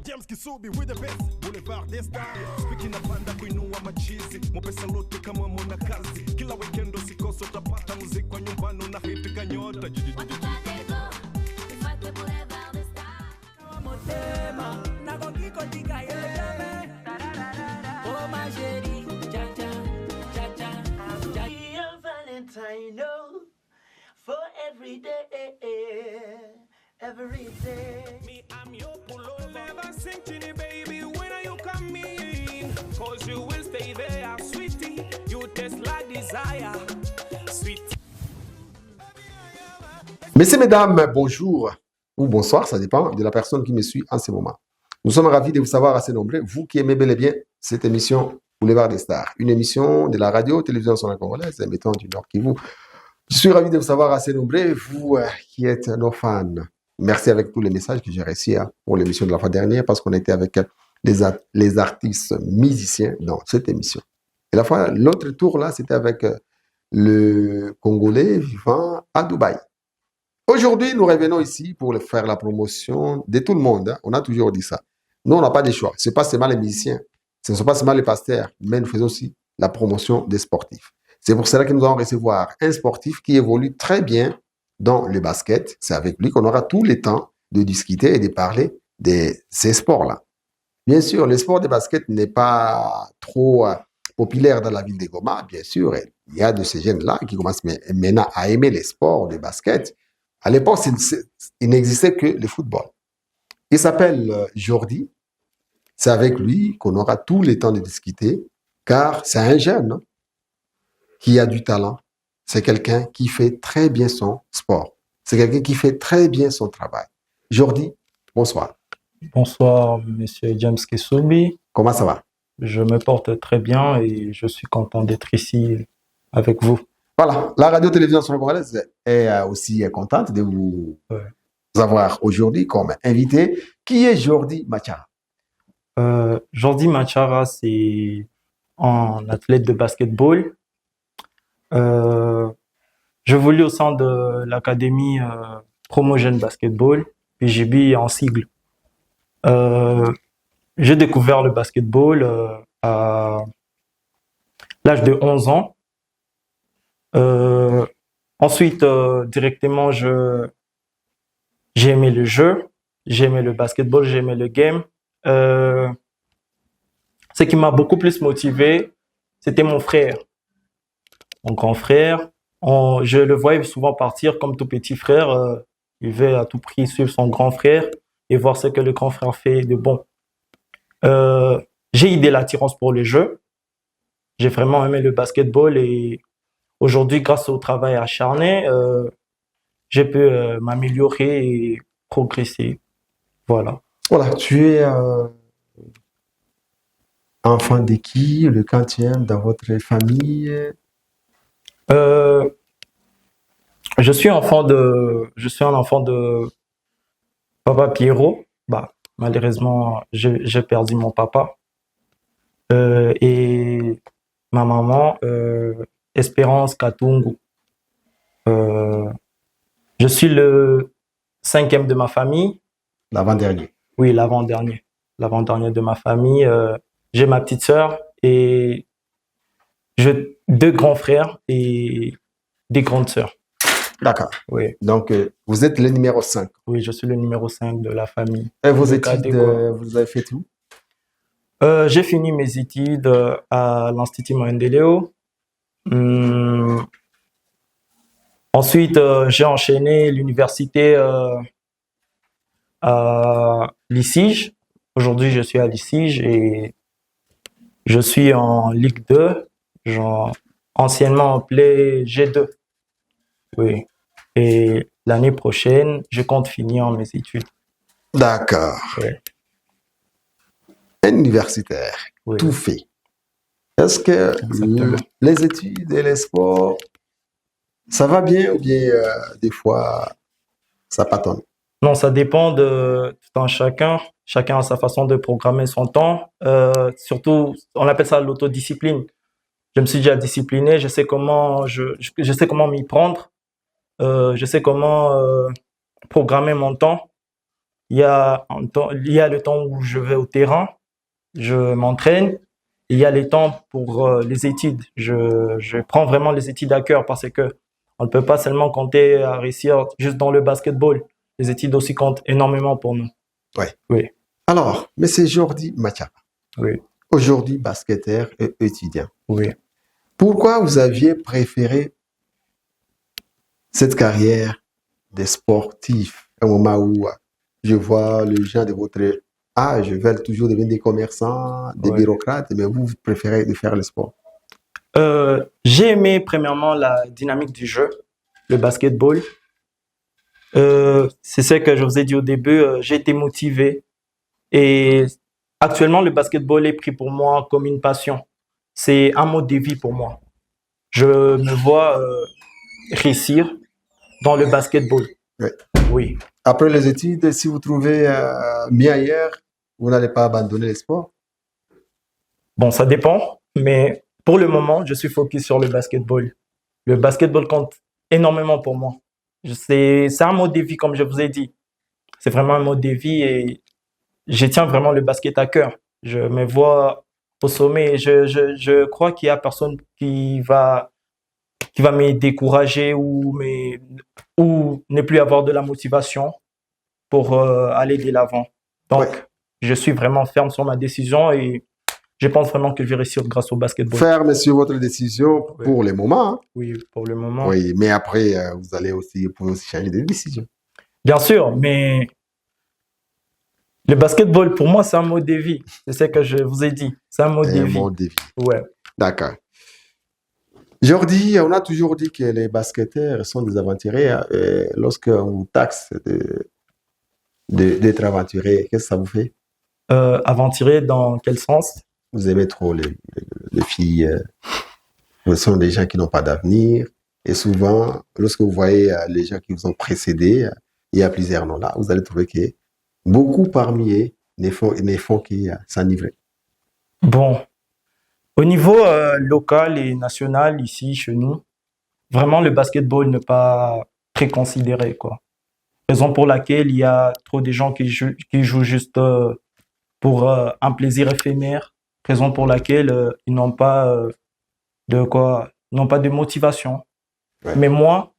James Kisubi with the best Boulevard des Stars. Speaking of banda kuinua machizi mopesa lote kama mwana kazi kila weekend usikosa utapata muziki kwa nyumbani na hit kanyota oh my chérie Valentine for every day me I'm your pullover never sink to the baby when you come in cause you will stay there sweetie you taste like desire sweet. Messieurs, mesdames, bonjour ou bonsoir, ça dépend de la personne qui me suit en ce moment. Nous sommes ravis de vous savoir assez nombreux, vous qui aimez bel et bien cette émission Boulevard des Stars, une émission de la radio-télévision sur la Congolaise, émettant du Nord Kivu. Je suis ravi de vous savoir assez nombreux, vous qui êtes nos fans. Merci avec tous les messages que j'ai reçus pour l'émission de la fois dernière, parce qu'on était avec les artistes musiciens dans cette émission. Et l'autre tour là, c'était avec le Congolais vivant à Dubaï. Aujourd'hui, nous revenons ici pour faire la promotion de tout le monde. Hein. On a toujours dit ça. Nous, on n'a pas de choix. Ce n'est pas seulement les musiciens, ce ne sont pas seulement les pasteurs, mais nous faisons aussi la promotion des sportifs. C'est pour cela que nous allons recevoir un sportif qui évolue très bien dans le basket. C'est avec lui qu'on aura tout le temps de discuter et de parler de ces sports-là. Bien sûr, le sport de basket n'est pas trop populaire dans la ville de Goma. Bien sûr, il y a de ces jeunes-là qui commencent maintenant à aimer les sports de basket. À l'époque, il n'existait que le football. Il s'appelle Jordi. C'est avec lui qu'on aura tout le temps de discuter, car c'est un jeune qui a du talent. C'est quelqu'un qui fait très bien son sport. C'est quelqu'un qui fait très bien son travail. Jordi, bonsoir. Bonsoir, monsieur James Kisubi. Comment ça va? Je me porte très bien et je suis content d'être ici avec vous. Voilà, la radio-télévision sur la Congolaise est aussi contente de vous avoir aujourd'hui comme invité. Qui est Jordi Machara? Jordi Machara, c'est un athlète de basketball. J'évolue au sein de l'académie Promo Jeune Basketball, PJB en sigle. J'ai découvert le basketball à l'âge de 11 ans. Ensuite, directement, j'ai aimé le jeu, j'ai aimé le basketball, j'ai aimé le game. Ce qui m'a beaucoup plus motivé, c'était mon frère. Mon grand frère, je le voyais souvent partir comme tout petit frère. Il veut à tout prix suivre son grand frère et voir ce que le grand frère fait de bon. J'ai eu de l'attirance pour le jeu. J'ai vraiment aimé le basketball et aujourd'hui, grâce au travail acharné, j'ai pu m'améliorer et progresser. Voilà. Voilà, tu es enfant de qui? Le quantième dans votre famille? Je suis un enfant de Papa Pierrot. Bah, malheureusement, j'ai perdu mon papa. Et ma maman, Espérance Katungu. Je suis le 5e de ma famille. L'avant-dernier. Oui, l'avant-dernier. L'avant-dernier de ma famille. J'ai ma petite sœur et j'ai 2 grands frères et des grandes sœurs. D'accord. Oui. Donc, vous êtes le numéro 5. Oui, je suis le numéro 5 de la famille. Et vos études, vous avez fait où? J'ai fini mes études à l'Institut Maendeleo. Ensuite, j'ai enchaîné l'université à l'ICIJ. Aujourd'hui, je suis à l'ICIJ et je suis en Ligue 2. Anciennement appelé G2. Oui. Et l'année prochaine, je compte finir mes études. D'accord. Oui. Un universitaire, Oui. tout fait. Est-ce que Exactement. les études et les sports, ça va bien ou bien des fois ça pattonne? Non, ça dépend de tout un chacun. Chacun a sa façon de programmer son temps. Surtout, on appelle ça l'autodiscipline. Je me suis déjà discipliné. Je sais comment je sais comment m'y prendre. Je sais comment programmer mon temps. Il y a le temps où je vais au terrain, je m'entraîne. Il y a les temps pour les études. Je prends vraiment les études à cœur parce que on ne peut pas seulement compter à réussir juste dans le basketball. Les études aussi comptent énormément pour nous. Ouais. Oui, Alors, monsieur Jordi Machapa, oui, aujourd'hui basketteur et étudiant, oui. pourquoi vous aviez préféré cette carrière des sportifs, un moment où je vois les gens de votre âge veulent toujours devenir des commerçants, des Ouais. bureaucrates, mais vous préférez de faire le sport. J'ai aimé premièrement la dynamique du jeu, le basketball. C'est ce que je vous ai dit au début, j'ai été motivé et actuellement le basketball est pris pour moi comme une passion. C'est un mode de vie pour moi. Je me vois réussir dans le basketball. Ouais. Oui. Après les études, si vous trouvez mieux ailleurs, vous n'allez pas abandonner le sport. Bon, ça dépend, mais pour le moment, je suis focus sur le basketball. Le basketball compte énormément pour moi. C'est un mode de vie, comme je vous ai dit. C'est vraiment un mode de vie et je tiens vraiment le basket à cœur. Je me vois au sommet. Je crois qu'il y a personne qui va me décourager ou ne plus avoir de la motivation pour aller de l'avant. Donc, Ouais. je suis vraiment ferme sur ma décision et je pense vraiment que je vais réussir grâce au basketball. Ferme sur votre décision Oui. pour le moment. Hein. Oui, pour le moment. Oui, mais après, vous pouvez aussi changer de décision. Bien sûr, mais le basketball, pour moi, c'est un mode de vie. C'est ce que je vous ai dit. C'est un mode de Un vie. mode de vie. Ouais. D'accord. Jordi, on a toujours dit que les basketteurs sont des aventuriers. Hein, et lorsqu'on vous taxe d'être aventurier, qu'est-ce que ça vous fait? Aventurer dans quel sens? Vous aimez trop les filles. Ce sont des gens qui n'ont pas d'avenir. Et souvent, lorsque vous voyez les gens qui vous ont précédés, il y a plusieurs noms là, vous allez trouver que beaucoup parmi eux ne font que s'enivrer. Bon, au niveau local et national, ici, chez nous, vraiment, le basketball n'est pas très considéré, quoi. Raison pour laquelle il y a trop de gens qui jouent juste pour un plaisir éphémère. Raison pour laquelle ils n'ont pas n'ont pas de motivation. Ouais. Mais moi,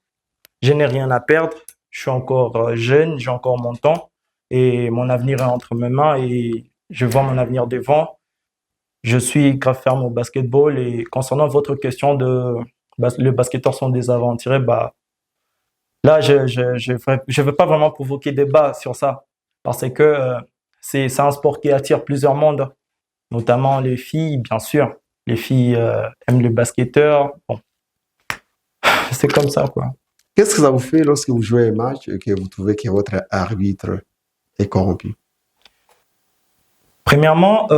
je n'ai rien à perdre. Je suis encore jeune, j'ai encore mon temps et mon avenir est entre mes mains et je vois mon avenir devant. Je suis grave ferme au basketball et concernant votre question de le basketteur sont des aventuriers, bah là je veux pas vraiment provoquer débat sur ça parce que c'est un sport qui attire plusieurs mondes, notamment les filles, bien sûr. Les filles aiment le basketteur. Bon, c'est comme ça, quoi. Qu'est-ce que ça vous fait lorsque vous jouez un match et que vous trouvez que votre arbitre est corrompu? Premièrement,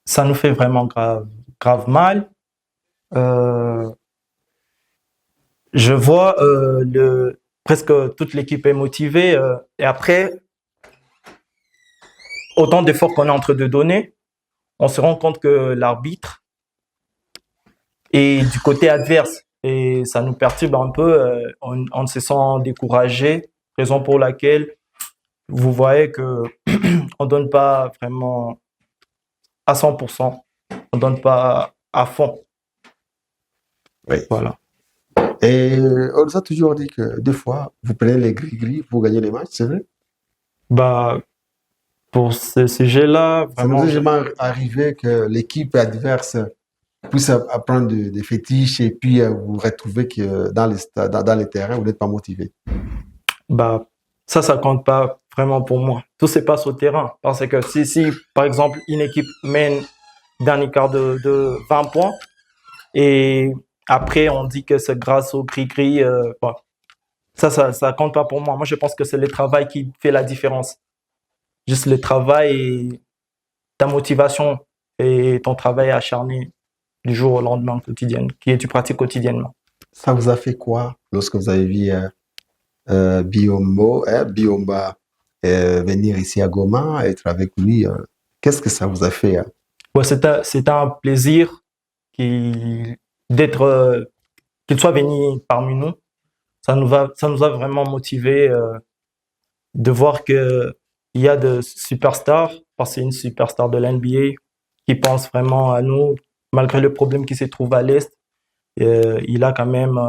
ça nous fait vraiment grave mal. Je vois presque toute l'équipe est motivée et après, autant d'efforts qu'on est en train de donner, on se rend compte que l'arbitre est du côté adverse et ça nous perturbe un peu. On se sent découragé, raison pour laquelle vous voyez que on donne pas vraiment à 100%, on donne pas à fond. Oui. Voilà. Et on nous a toujours dit que des fois, vous prenez les gris-gris pour gagner les matchs, c'est vrai? Bah, pour ce sujet-là, Ça nous vraiment, est jamais arrivé que l'équipe adverse puisse apprendre des fétiches et puis vous retrouvez que dans les terrains, vous n'êtes pas motivé. bah, ça compte pas vraiment pour moi. Tout se passe au terrain. Parce que si par exemple, une équipe mène d'un écart de 20 points, Et après, on dit que c'est grâce au gris-gris. Bon, ça compte pas pour moi. Moi, je pense que c'est le travail qui fait la différence. Juste le travail et ta motivation et ton travail acharné du jour au lendemain quotidien, que tu pratiques quotidiennement. Ça vous a fait quoi lorsque vous avez vu Biomba venir ici à Goma, être avec lui? Qu'est-ce que ça vous a fait? Ouais, c'est un plaisir qu'il soit venu parmi nous. Ça nous a vraiment motivé de voir que il y a de superstars, parce que c'est une superstar de l'NBA qui pense vraiment à nous, malgré le problème qui se trouve à l'Est. Il a quand même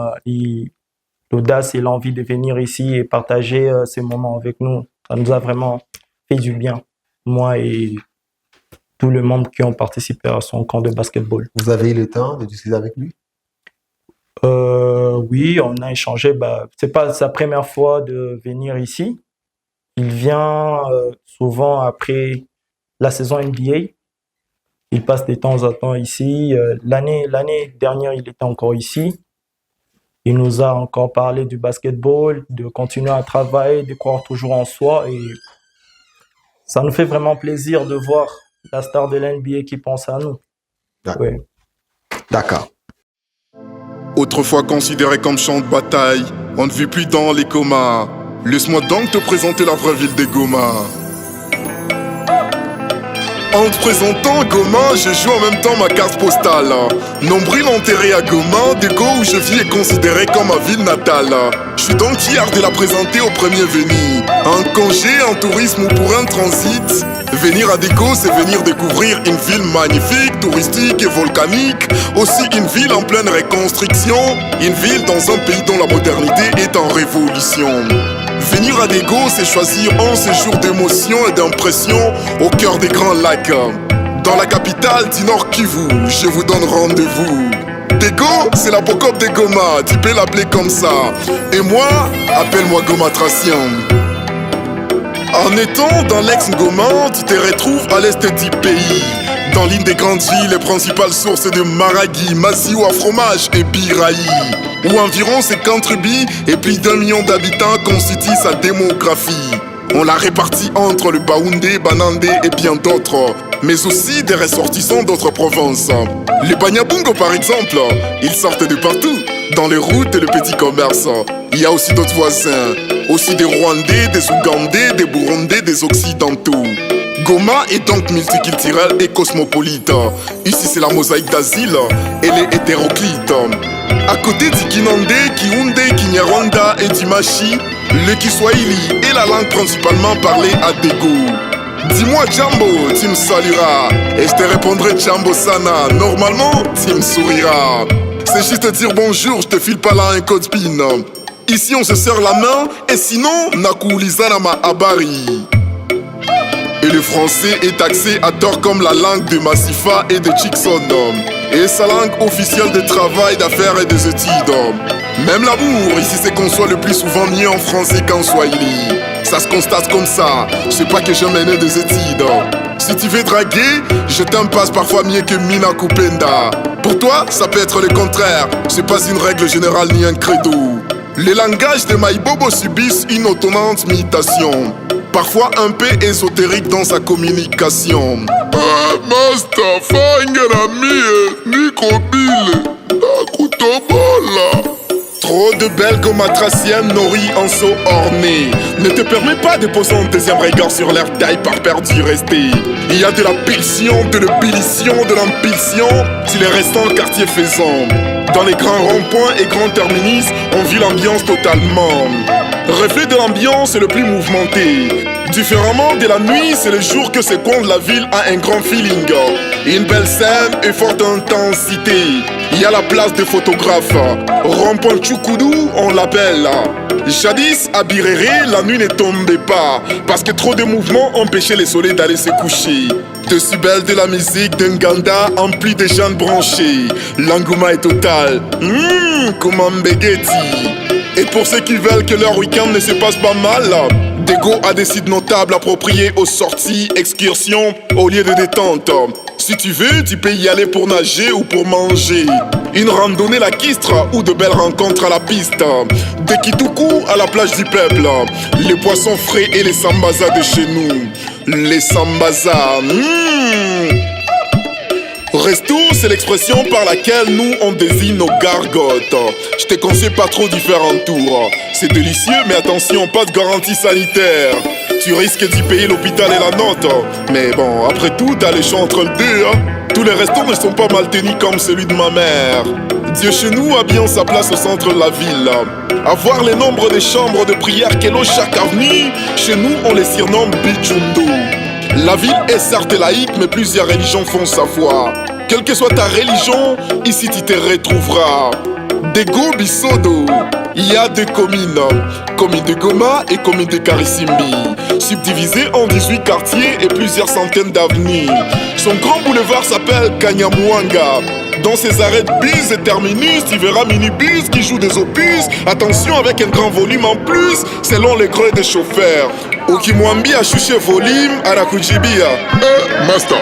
l'audace et l'envie de venir ici et partager ces moments avec nous. Ça nous a vraiment fait du bien, moi et tous les membres qui ont participé à son camp de basketball. Vous avez eu le temps de discuter avec lui? Oui, on a échangé. C'est pas sa première fois de venir ici. Il vient souvent après la saison NBA. Il passe de temps en temps ici. L'année dernière, il était encore ici. Il nous a encore parlé du basketball, de continuer à travailler, de croire toujours en soi. Et ça nous fait vraiment plaisir de voir la star de l'NBA qui pense à nous. Ouais. D'accord. Autrefois considéré comme champ de bataille, on ne vit plus dans les comas. Laisse-moi donc te présenter la vraie ville de Goma. En te présentant Goma, je joue en même temps ma carte postale. Nombril enterré à Goma, Dego où je vis est considéré comme ma ville natale. Je suis donc fier de la présenter au premier venu. Un congé, en tourisme ou pour un transit. Venir à Dego, c'est venir découvrir une ville magnifique, touristique et volcanique. Aussi une ville en pleine reconstruction. Une ville dans un pays dont la modernité est en révolution. Venir à Dego, c'est choisir un séjour d'émotion et d'impression au cœur des grands lacs. Dans la capitale du Nord Kivu, je vous donne rendez-vous. Dego, c'est la Bocop de Goma, tu peux l'appeler comme ça. Et moi, appelle-moi Goma Tracien. En étant dans l'ex-Goma, tu te retrouves à l'est du pays. Dans l'une des grandes villes, les principales sources de Maragui, Maziou à fromage et Biraï, où environ 50 tribus et plus d'1 million d'habitants constituent sa démographie. On l'a répartie entre le Baoundé, Banandé et bien d'autres, mais aussi des ressortissants d'autres provinces. Les Banyabungo par exemple, ils sortent de partout, dans les routes et le petit commerce. Il y a aussi d'autres voisins, aussi des Rwandais, des Ougandais, des Burundais, des Occidentaux. Goma est donc multiculturel et cosmopolite. Ici c'est la mosaïque d'asile et les hétéroclites. À côté du Kinandé, Kihoundé, Kinyarwanda et du Machi, le Kiswahili est la langue principalement parlée à Dego. Dis-moi Jambo, tu me salueras, et je te répondrai Jambo Sana. Normalement, tu me souriras. C'est juste dire bonjour, je te file pas là un code PIN. Ici on se serre la main, et sinon, Nakuulizana Abari. Et le français est taxé à tort comme la langue de Massifa et de Chickson. Et sa langue officielle de travail, d'affaires et des études. Même l'amour, ici c'est qu'on soit le plus souvent mieux en français qu'en swahili. Ça se constate comme ça, je sais pas que je menais des études. Si tu veux draguer, je t'impasse parfois mieux que Mina Kupenda. Pour toi, ça peut être le contraire, c'est pas une règle générale ni un credo. Les langages de Maïbobo subissent une étonnante mutation, parfois un peu ésotérique dans sa communication. Mustafa Ngeramie, Nicobile, Nakutobola. Trop de belles gomatraciennes nourries en seau orné ne te permet pas de poser un deuxième regard sur leur taille par peur d'y rester. Il y a de la pulsion, de l'ébullition, de l'impulsion sur les restants quartiers faisant. Dans les grands ronds-points et grands terminus, on vit l'ambiance totalement. Reflet de l'ambiance est le plus mouvementé. Différemment de la nuit, c'est le jour que seconde la ville a un grand feeling. Une belle scène et forte intensité. Il y a la place des photographes. Rond-point Tchoukoudou, on l'appelle. Jadis, à Biréré, la nuit ne tombait pas, parce que trop de mouvements empêchaient les soleils d'aller se coucher. Dessus belle de la musique d'Nganda, emplie de jeunes branchés. L'engouement est total. Comme un Mbegeti. Et pour ceux qui veulent que leur week-end ne se passe pas mal, Dego a des sites notables appropriés aux sorties, excursions, au lieu de détente. Si tu veux, tu peux y aller pour nager ou pour manger. Une randonnée lacustre ou de belles rencontres à la piste. Des kitoukou à la plage du peuple. Les poissons frais et les sambazas de chez nous. Les sambazas. Resto, c'est l'expression par laquelle nous on désigne nos gargotes. Je te conseille pas trop d'y faire un tour. C'est délicieux, mais attention, pas de garantie sanitaire. Tu risques d'y payer l'hôpital et la note. Mais bon, après tout, t'as les choix entre le deux. Tous les restos ne sont pas mal tenus comme celui de ma mère. Dieu chez nous a bien sa place au centre de la ville. À voir les nombres de chambres de prière qu'elle a chaque avenue, chez nous on les surnomme Bijundo. La ville est certes laïque, mais plusieurs religions font sa foi. Quelle que soit ta religion, ici tu te retrouveras. Dego Bisodo, il y a deux communes, commune de Goma et commune de Karisimbi, subdivisées en 18 quartiers et plusieurs centaines d'avenues. Son grand boulevard s'appelle Kanyamwanga. Dans ses arrêts de bus et terminus, tu verras minibus qui jouent des opus. Attention avec un grand volume en plus, selon les grés des chauffeurs. Ukimwambia ashushe volume arakujibia. Master,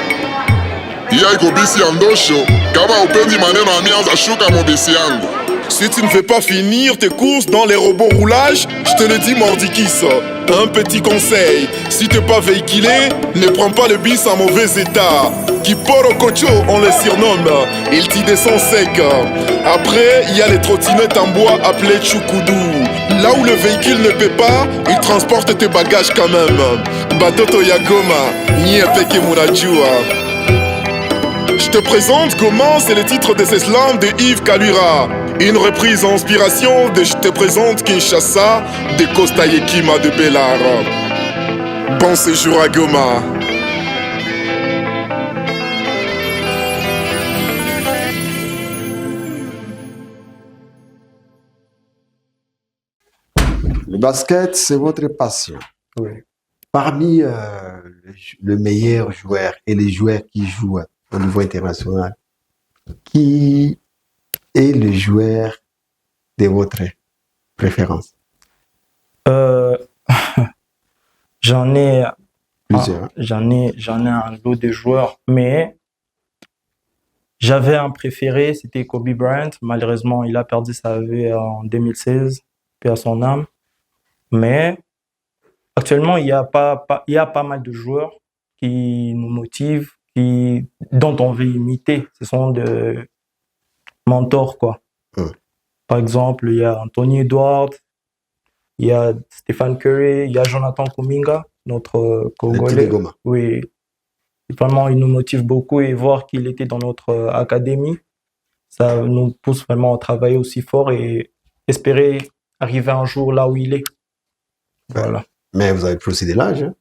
iya iko bisi ya ndosho. Kama upendi maneno ya mianza shuka mo bisi yangu. Si tu ne veux pas finir tes courses dans les robots roulages, je te le dis mordikis. Un petit conseil, si t'es pas véhiculé, ne prends pas le bus en mauvais état. Kiporo Kocho, on le surnomme, il t'y descend sec. Après, il y a les trottinettes en bois appelées Chukudu. Là où le véhicule ne paie pas, il transporte tes bagages quand même. Batoto ya Goma, Niepeke Murajua. Je te présente Goma, c'est le titre de ce slam de Yves Kalura. Une reprise en inspiration de Je te présente Kinshasa de Costa Yekima de Bellar. Bon séjour à Goma. Le basket, c'est votre passion. Oui. Parmi le meilleur joueur et les joueurs qui jouent au niveau international, qui est le joueur de votre préférence? J'en ai, Plusieurs. j'en ai un lot de joueurs, mais j'avais un préféré, c'était Kobe Bryant. Malheureusement, il a perdu sa vie en 2016, paix à son âme. Mais actuellement, il y a pas mal de joueurs qui nous motivent, dont on veut imiter. Ce sont des mentors, quoi. Par exemple, il y a Anthony Edwards, il y a Stephen Curry, il y a Jonathan Kuminga, notre Le petit Congolais. Goma. Oui, vraiment, il nous motive beaucoup et voir qu'il était dans notre académie, ça nous pousse vraiment à travailler aussi fort et espérer arriver un jour là où il est. Voilà. Mais vous avez plus aussi de l'âge. Hein?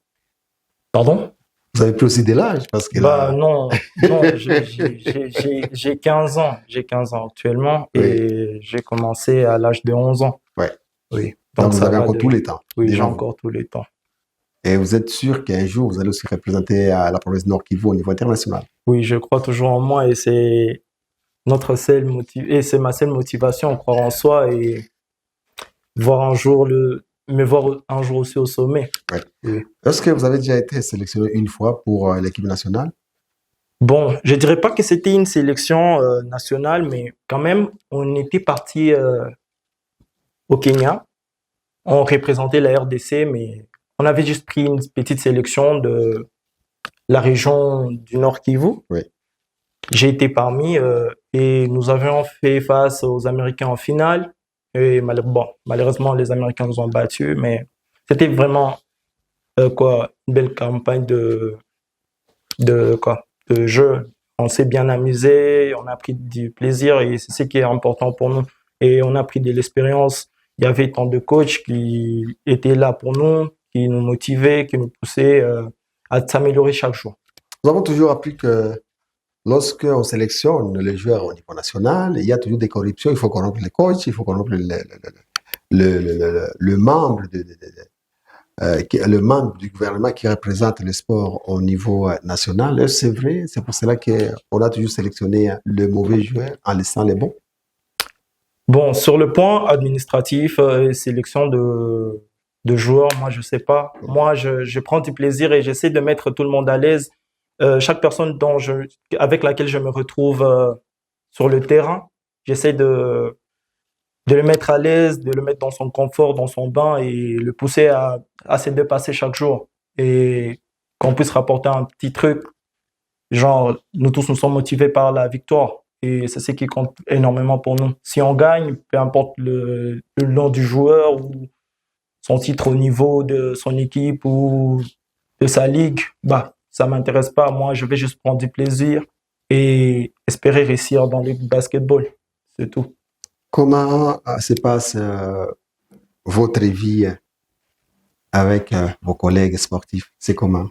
Pardon? Vous avez plus aussi de l'âge parce que Bah là, non, j'ai 15 ans. J'ai 15 ans actuellement et j'ai commencé à l'âge de 11 ans. Ouais. Oui. donc vous ça avez va encore déjà. tous les temps. Oui, j'ai Déjà. encore tous les temps. Et vous êtes sûr qu'un jour, vous allez aussi représenter la province Nord Kivu au niveau international? Oui, je crois toujours en moi et c'est c'est ma seule motivation, croire en soi et voir un jour me voir un jour aussi au sommet. Ouais. Oui. Est-ce que vous avez déjà été sélectionné une fois pour l'équipe nationale? Bon, je dirais pas que c'était une sélection nationale, mais quand même, on était parti au Kenya. On représentait la RDC, mais on avait juste pris une petite sélection de la région du Nord Kivu. Oui. J'ai été parmi et nous avions fait face aux Américains en finale. Et malheureusement, les Américains nous ont battus, mais c'était vraiment une belle campagne de jeu. On s'est bien amusé, on a pris du plaisir et c'est ce qui est important pour nous. Et on a pris de l'expérience. Il y avait tant de coachs qui étaient là pour nous, qui nous motivaient, qui nous poussaient à s'améliorer chaque jour. Nous avons toujours appris que lorsqu'on sélectionne les joueurs au niveau national, il y a toujours des corruptions. Il faut corrompre les coachs, il faut corrompre le membre le membre du gouvernement qui représente le sport au niveau national. Est-ce que c'est vrai? C'est pour cela qu'on a toujours sélectionné le mauvais joueur en laissant les bons? Bon, sur le point administratif, sélection de joueurs, moi, je sais pas. Moi, je prends du plaisir et j'essaie de mettre tout le monde à l'aise. Chaque personne avec laquelle je me retrouve sur le terrain, j'essaie de le mettre à l'aise, de le mettre dans son confort, dans son bain et le pousser à se dépasser chaque jour. Et qu'on puisse rapporter un petit truc, genre, nous tous nous sommes motivés par la victoire. Et c'est ce qui compte énormément pour nous. Si on gagne, peu importe le nom du joueur ou son titre au niveau de son équipe ou de sa ligue, bah, ça m'intéresse pas. Moi, je vais juste prendre du plaisir et espérer réussir dans le basketball. C'est tout. Comment se passe votre vie avec vos collègues sportifs? C'est comment?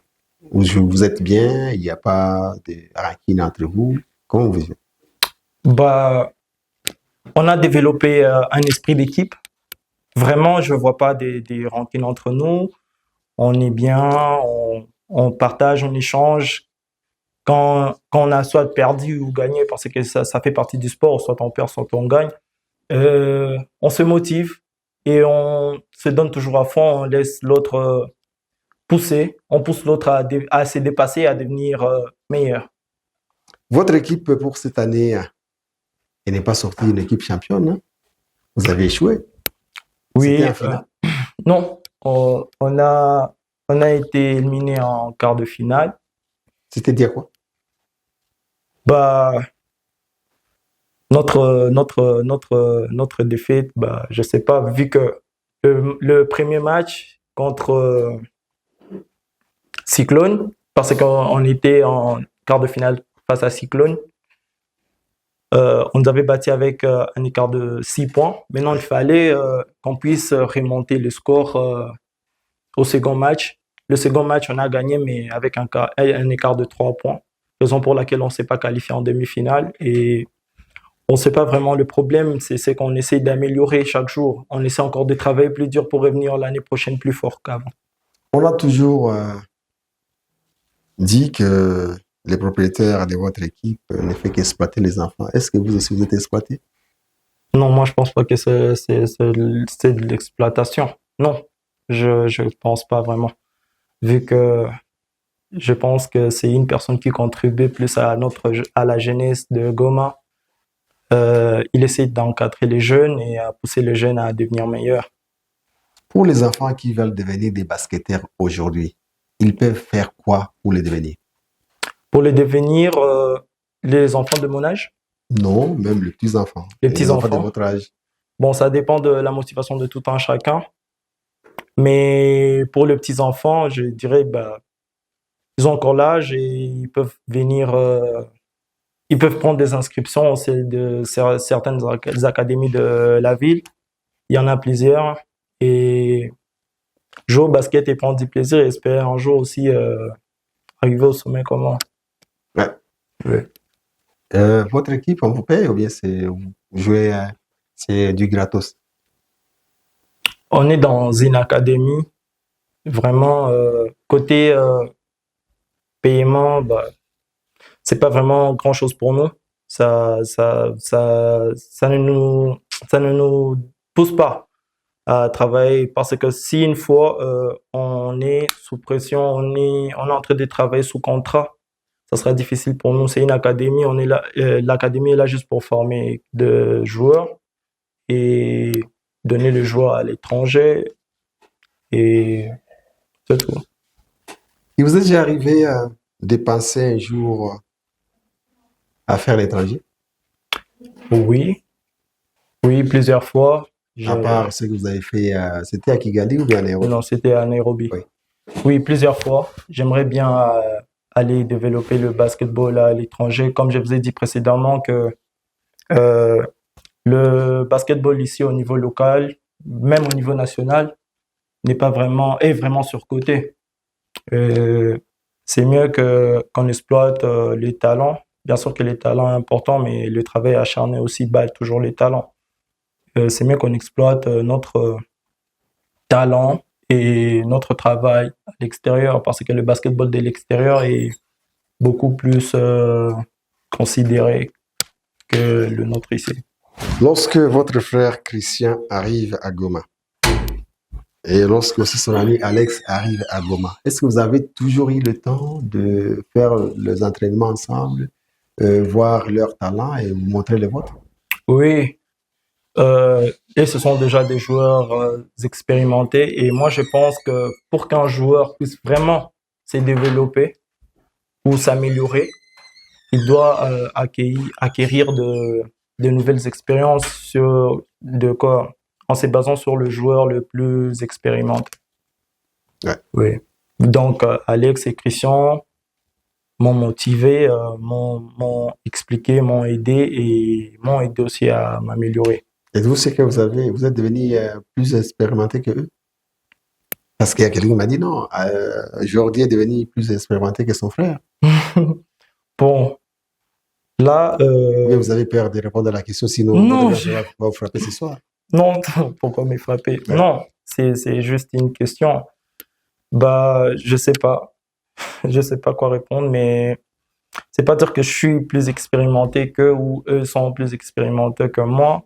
Vous êtes bien? Il n'y a pas de rancune entre vous? Comment vous vivez? Bah, on a développé un esprit d'équipe. Vraiment, je ne vois pas des rancunes entre nous. On est bien, on partage, on échange. Quand on a soit perdu ou gagné, parce que ça fait partie du sport, soit on perd, soit on gagne, on se motive et on se donne toujours à fond, on laisse l'autre pousser, on pousse l'autre à se dépasser, à devenir meilleur. Votre équipe pour cette année, elle n'est pas sortie une équipe championne, hein? Vous avez échoué. Oui, C'était en finale. non, on a été éliminé en quart de finale. C'était dire quoi? Bah, notre défaite, bah, je sais pas, vu que le premier match contre Cyclone, parce qu'on était en quart de finale face à Cyclone, on nous avait battu avec un écart de 6 points. Maintenant, il fallait qu'on puisse remonter le score au second match. Le second match, on a gagné, mais avec un écart de 3 points. Raison pour laquelle on ne s'est pas qualifié en demi-finale. Et on ne sait pas vraiment le problème, c'est qu'on essaie d'améliorer chaque jour. On essaie encore de travailler plus dur pour revenir l'année prochaine plus fort qu'avant. On a toujours dit que les propriétaires de votre équipe ne font qu'exploiter les enfants. Est-ce que vous aussi vous êtes exploité? Non, moi je pense pas que c'est de l'exploitation. Non, je pense pas vraiment. Vu que je pense que c'est une personne qui contribue plus à la jeunesse de Goma. Il essaie d'encadrer les jeunes et à pousser les jeunes à devenir meilleurs. Pour les enfants qui veulent devenir des basketteurs aujourd'hui, ils peuvent faire quoi pour les devenir? Pour les devenir, les enfants de mon âge? Non, même les petits-enfants. Les petits-enfants de votre âge. Bon, ça dépend de la motivation de tout un chacun. Mais pour les petits-enfants, je dirais, bah, ils ont encore l'âge et ils peuvent venir, ils peuvent prendre des inscriptions de certaines académies de la ville. Il y en a plusieurs. Et jouer au basket et prendre du plaisir et espérer un jour aussi arriver au sommet comme moi. Ouais. Ouais. Votre équipe, on vous paye ou bien vous jouez, c'est du gratos? On est dans une académie. Vraiment, côté paiement, bah, c'est pas vraiment grand-chose pour nous. Ça ne nous pousse pas à travailler parce que si une fois on est sous pression, on est en train de travailler sous contrat, ça sera difficile pour nous. C'est une académie, on est là, l'académie est là juste pour former des joueurs et donner le joueur à l'étranger et c'est tout. Il vous est déjà arrivé de penser un jour à faire l'étranger? Oui, plusieurs fois. À part ce que vous avez fait, c'était à Kigali ou bien à Nairobi? Non, c'était à Nairobi. Oui, plusieurs fois. J'aimerais bien aller développer le basketball à l'étranger. Comme je vous ai dit précédemment que le basketball ici au niveau local, même au niveau national, est vraiment surcoté. C'est mieux qu'on exploite les talents. Bien sûr que les talents sont importants, mais le travail acharné aussi bat toujours les talents. C'est mieux qu'on exploite notre talent et notre travail à l'extérieur parce que le basketball de l'extérieur est beaucoup plus considéré que le nôtre ici. Lorsque votre frère Christian arrive à Goma et lorsque aussi son ami Alex arrive à Goma, est-ce que vous avez toujours eu le temps de faire les entraînements ensemble, voir leur talent et vous montrer le vôtre? Oui, et ce sont déjà des joueurs expérimentés. Et moi, je pense que pour qu'un joueur puisse vraiment se développer ou s'améliorer, il doit acquérir de nouvelles expériences en se basant sur le joueur le plus expérimenté. Ouais. Oui. Donc, Alex et Christian m'ont motivé, m'ont expliqué, m'ont aidé et m'ont aidé aussi à m'améliorer. Êtes-vous sûr que vous êtes devenu plus expérimenté que eux? Parce qu'il y a quelqu'un qui m'a dit non, Jordi est devenu plus expérimenté que son frère. Bon, là, Mais vous avez peur de répondre à la question, sinon non, votre mère va vous frapper ce soir. non, pourquoi me frapper? Ouais. Non, c'est juste une question. Bah, je sais pas. Je sais pas quoi répondre, mais c'est pas dire que je suis plus expérimenté qu'eux ou eux sont plus expérimentés que moi,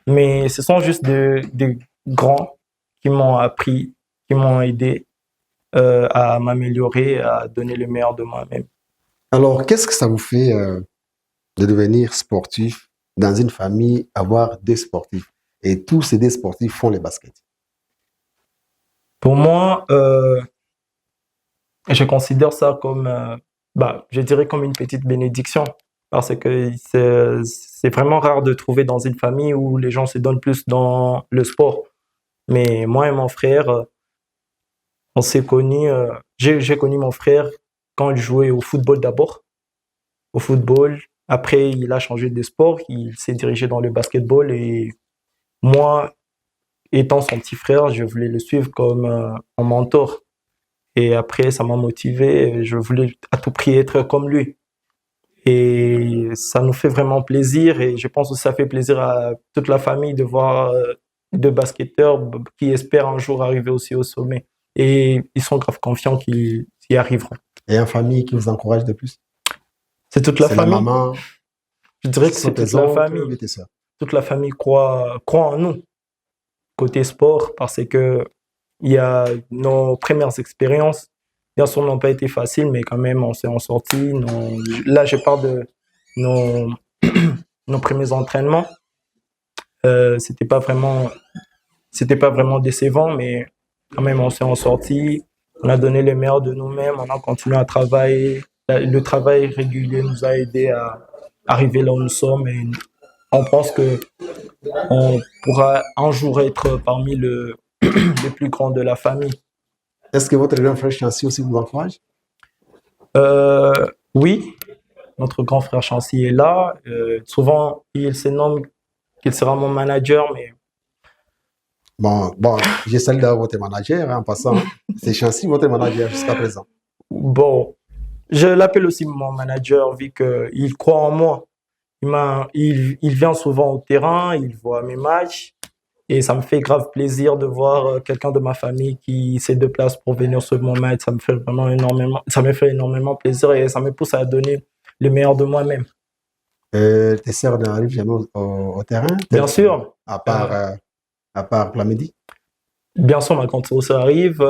mais ce sont juste des grands qui m'ont appris, qui m'ont aidé à m'améliorer, à donner le meilleur de moi-même. Alors, qu'est-ce que ça vous fait de devenir sportif dans une famille, avoir des sportifs? Et tous ces deux sportifs font les baskets. Pour moi, je considère ça comme, je dirais comme une petite bénédiction, parce que c'est vraiment rare de trouver dans une famille où les gens se donnent plus dans le sport. Mais moi et mon frère, on s'est connus, j'ai connu mon frère quand il jouait au football d'abord, au football. Après, il a changé de sport, il s'est dirigé dans le basketball et moi, étant son petit frère, je voulais le suivre comme un mentor. Et après, ça m'a motivé. Je voulais à tout prix être comme lui. Et ça nous fait vraiment plaisir. Et je pense que ça fait plaisir à toute la famille de voir deux basketteurs qui espèrent un jour arriver aussi au sommet. Et ils sont grave confiants qu'ils y arriveront. Et une famille qui vous encourage de plus? C'est toute la C'est la famille. maman, Je dirais que ce c'est sont toute tes la oncles, famille. mais tes sœurs. Toute la famille croit en nous, côté sport, parce que il y a nos premières expériences. Bien sûr, n'ont pas été faciles, mais quand même, on s'est en sorti. Là, je parle de nos, nos premiers entraînements. C'était pas vraiment décevant, mais quand même, on s'est en sorti. On a donné le meilleur de nous-mêmes. On a continué à travailler. Le travail régulier nous a aidé à arriver là où nous sommes. Et on pense que on pourra un jour être parmi les plus grands de la famille. Est-ce que votre grand frère Chancy aussi vous encourage? Oui, notre grand frère Chancy est là. Souvent, il se nomme qu'il sera mon manager, mais Bon, j'ai salue d'avoir votre manager en passant. C'est Chancy, votre manager jusqu'à présent. bon, je l'appelle aussi mon manager vu qu'il croit en moi. Il vient souvent au terrain, il voit mes matchs et ça me fait grave plaisir de voir quelqu'un de ma famille qui se déplace pour venir sur mon match. Ça me fait énormément plaisir et ça me pousse à donner le meilleur de moi-même. Tes sœurs n'arrivent jamais au terrain? Bien sûr. À part Plamedi? Bien sûr, ma grande sœur aussi arrive.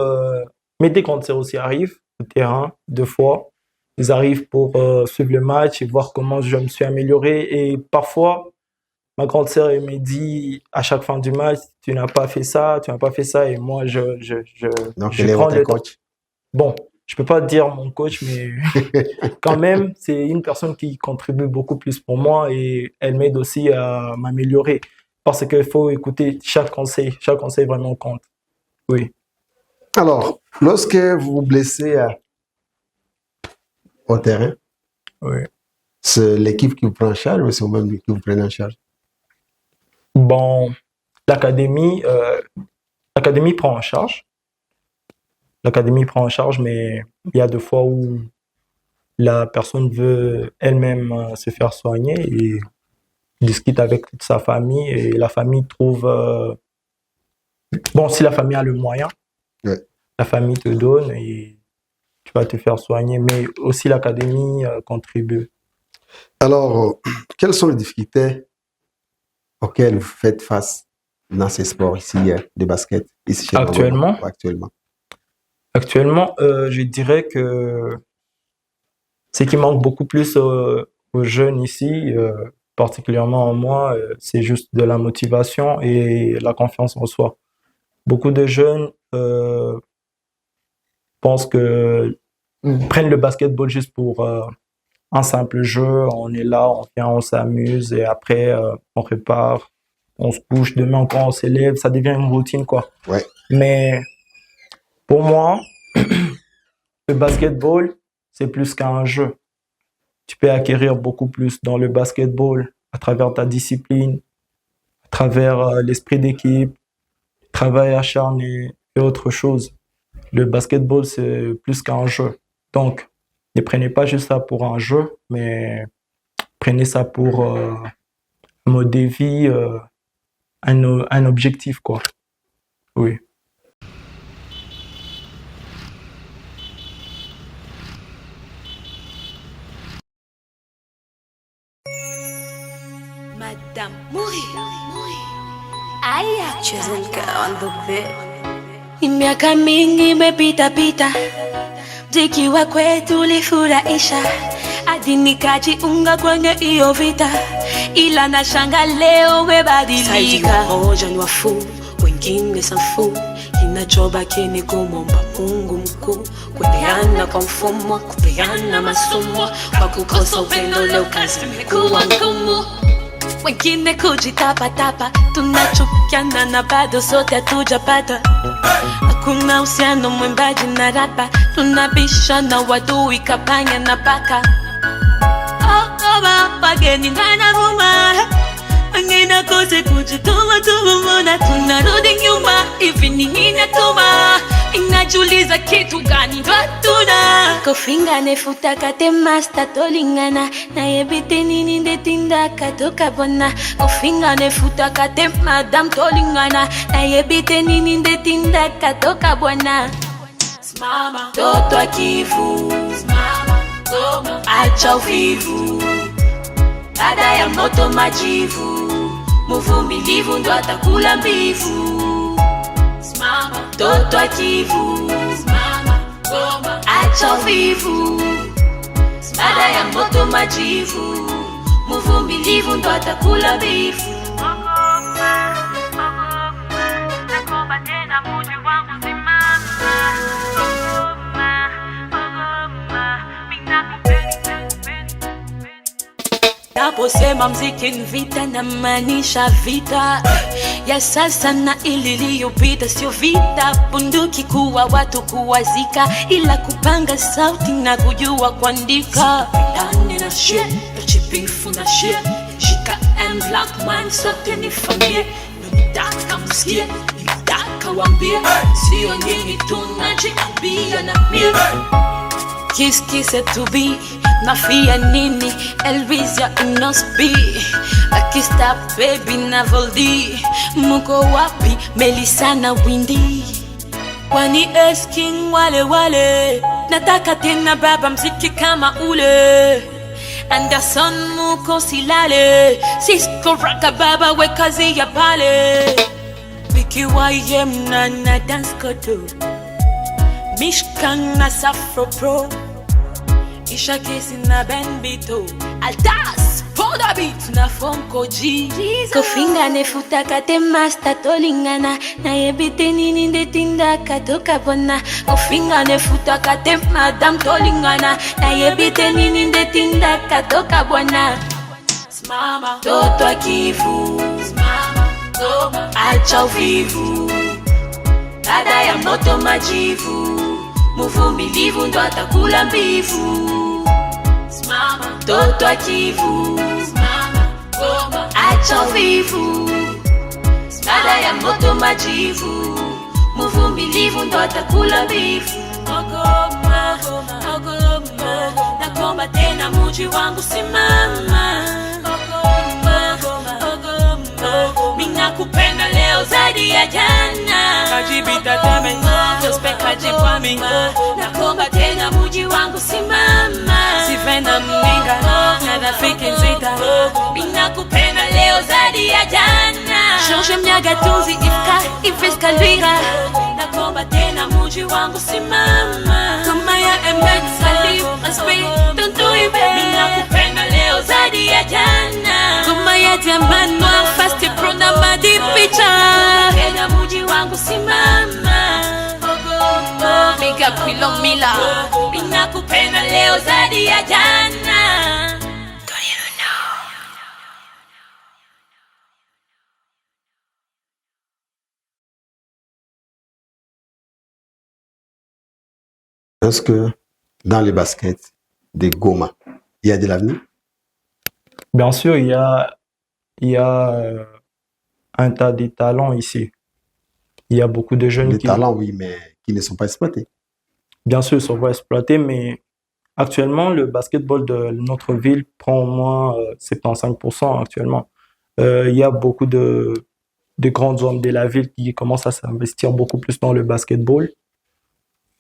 Mes deux grandes sœurs aussi arrivent au terrain 2 fois. Ils arrivent pour suivre le match et voir comment je me suis amélioré. Et parfois, ma grande sœur elle me dit à chaque fin du match, tu n'as pas fait ça, tu n'as pas fait ça. Et moi, Donc, je elle est prends votre le temps. coach. Bon, je peux pas dire mon coach, mais quand même, c'est une personne qui contribue beaucoup plus pour moi et elle m'aide aussi à m'améliorer. Parce qu'il faut écouter chaque conseil vraiment compte. Oui. Alors, lorsque vous vous blessez au terrain, Oui. c'est l'équipe qui vous prend en charge ou c'est vous-même qui vous prenez en charge? Bon, l'académie prend en charge. L'académie prend en charge, mais il y a 2 fois où la personne veut elle-même se faire soigner et discute avec toute sa famille et la famille trouve... Bon, si la famille a le moyen, Ouais. la famille te donne et tu vas te faire soigner, mais aussi l'académie contribue. Alors, quelles sont les difficultés auxquelles vous faites face dans ces sports ici de basket, ici chez Actuellement? Rwanda, actuellement? Actuellement, je dirais que ce qui manque beaucoup plus aux jeunes ici, particulièrement en moi, c'est juste de la motivation et la confiance en soi. Beaucoup de jeunes pensent prennent le basketball juste pour un simple jeu. On est là, on vient, on s'amuse et après on repart, on se couche. Demain quand on s'élève, ça devient une routine quoi. Ouais. Mais pour moi, le basketball, c'est plus qu'un jeu. Tu peux acquérir beaucoup plus dans le basketball à travers ta discipline, à travers l'esprit d'équipe, le travail acharné et autre chose. Le basketball, c'est plus qu'un jeu. Donc, ne prenez pas juste ça pour un jeu, mais prenez ça pour un mode de vie, un objectif, quoi. Oui. Madame Muri Aya Chizunka on the bed. Miaka mingi imepita pita, zikiwa kwetu lifurahisha, hadi nikajiunga kwenye hiyo vita, ila nashanga leo umebadilika. Moja ni wafu, wengine safu, kinachobaki ni kumomba Mungu mkuu, kupeana kwa mfumo, kupeana masomo, kwa kukosa upendo leo kazi imekuwa ngumu. Wengine kujitapatapa, tunachukiana na bado sote hatujapata. Hakuna uhusiano mwimbaji na rapa, tunabishana wadui kapanya na paka. Wageni wanavuma, wengine kose kujituma tumumona, tunarudi nyuma, hivi ni nini tuma? Inajuliza kitu gani ndo tuna kofinga nefuta kate master tolingana, na yebite nini ndetinda katoka bona. Kofinga nefuta kate madam tolingana, na yebite nini ndetinda katoka bona. Smama toto akivu, smama goma acha uvivu, baada ya moto majivu, mvumilivu ndo atakula mbivu. Smama toto akivu, smama goma acha uvivu, baada ya moto majivu, mvumilivu ndo atakula mbivu. Nakomba tena muji wangu simama, naposema mziki ni vita na maanisha vita ya sasa na iliyopita, sio vita bunduki kuwa watu kuwazika, ila kupanga sauti na kujua kuandika. Ndani na shit, chipifu na shit, shika and black man sote ni familia. Nitaka msikie, nitaka wambie, sio nyingi tunajiambia na mie. Kiss kiss it to be, mafia nini, Elvis ya Inosby, Akista baby na Voldy, muko wapi Melissa na Windy, kwani asking wale wale, nataka tena baba mziki kama ule, Anderson muko silale, Cisco raka baba we kazi ya pale, Vicky YM na dance koto, Mishkan na Safro Pro, Isha Kesi na Ben Bito, Altas, Poda Beat na Fonko G. Kofinga nefuta kate master tolingana, na yebite nini ndetinda katoka bona. Kofinga nefuta kate madam tolingana, na yebite nini ndetinda katoka bona. Smama toto akivu, smama goma acha uvivu, baada ya moto majivu, mvumilivu ndo atakula mbivu. Smama toto akivu, smama goma acha uvivu, baada ya moto majivu, mvumilivu ndo atakula mbivu. Ogoma, ogoma, nakomba tena muji wangu simama. Ogoma, ogoma, mina kupenda leo zaidi ya jana. Kajibita tame, tospe kajipami, nakomba tena muji wangu simama. Sivena mminga, na rafiki nzita, mina kupenda leo zaidi ya jana. George Mnyagatunzi, Ifka, Ifeska Lwira, nakomba tena muji wangu simama. Kama ya Emmet, Salif, Aspi, Tuntu Ibe, mina kupenda leo zaidi ya jana. ya diamant noir fast pro na madipicha Kenya muji wangu simama Big up Willow Mila Ninakupenda leo zaidi ya jana Don't you know Est-ce que dans les baskets de Goma, il y a de l'avenir? Bien sûr, il y a un tas de talents ici. Il y a beaucoup de jeunes Des qui, talents, oui, mais qui ne sont pas exploités. bien sûr, sont pas exploités, mais actuellement, le basketball de notre ville prend au moins 75% actuellement. Il y a beaucoup de grands hommes de la ville qui commencent à s'investir beaucoup plus dans le basketball.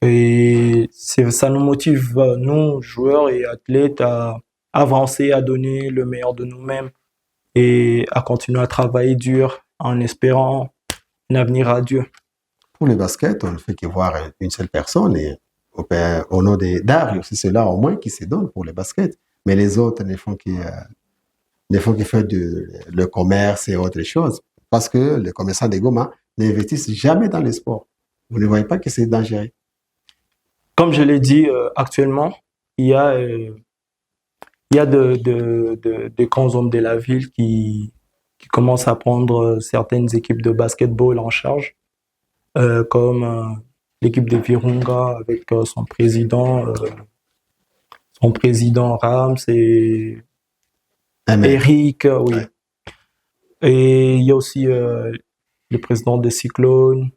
Et ça nous motive, nous, joueurs et athlètes, à avancer, à donner le meilleur de nous-mêmes et à continuer à travailler dur en espérant un avenir radieux. Pour le basket, on ne fait que voir une seule personne et au nom de Dario, c'est cela au moins qui se donne pour le basket. Mais les autres ne font que faire le commerce et autre chose. Parce que les commerçants de Goma n'investissent jamais dans le sport. Vous ne voyez pas que c'est dangereux. Comme je l'ai dit, actuellement, il y a de grands hommes de la ville qui commencent à prendre certaines équipes de basketball en charge, comme l'équipe de Virunga avec son président Rams et Amen. Eric, oui. Ouais. Et il y a aussi le président de Cyclone.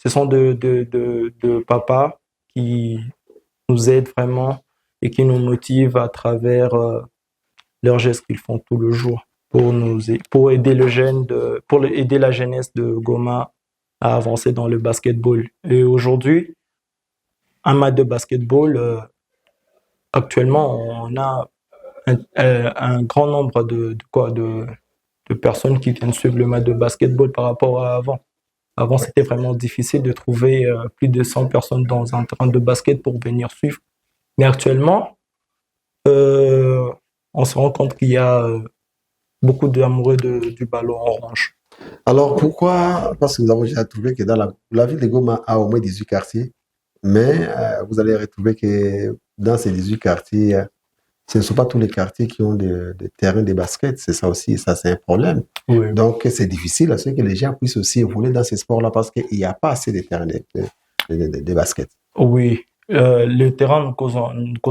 Ce sont de papas qui nous aident vraiment et qui nous motivent à travers leurs gestes qu'ils font tout le jour pour aider aider la jeunesse de Goma à avancer dans le basketball. Et aujourd'hui, un match de basketball, actuellement, on a un grand nombre de personnes qui viennent suivre le match de basketball par rapport à avant. Avant, c'était vraiment difficile de trouver plus de 100 personnes dans un terrain de basket pour venir suivre. Mais actuellement, on se rend compte qu'il y a beaucoup d'amoureux du ballon orange. Alors pourquoi? Parce que nous avons déjà trouvé que dans la ville de Goma a au moins 18 quartiers, mais vous allez retrouver que dans ces 18 quartiers, ce ne sont pas tous les quartiers qui ont des terrains de basket. C'est ça aussi, ça c'est un problème. Oui. Donc c'est difficile à ce que les gens puissent aussi évoluer dans ces sports-là parce qu'il n'y a pas assez de terrains de basket. Oui, le terrain nous cause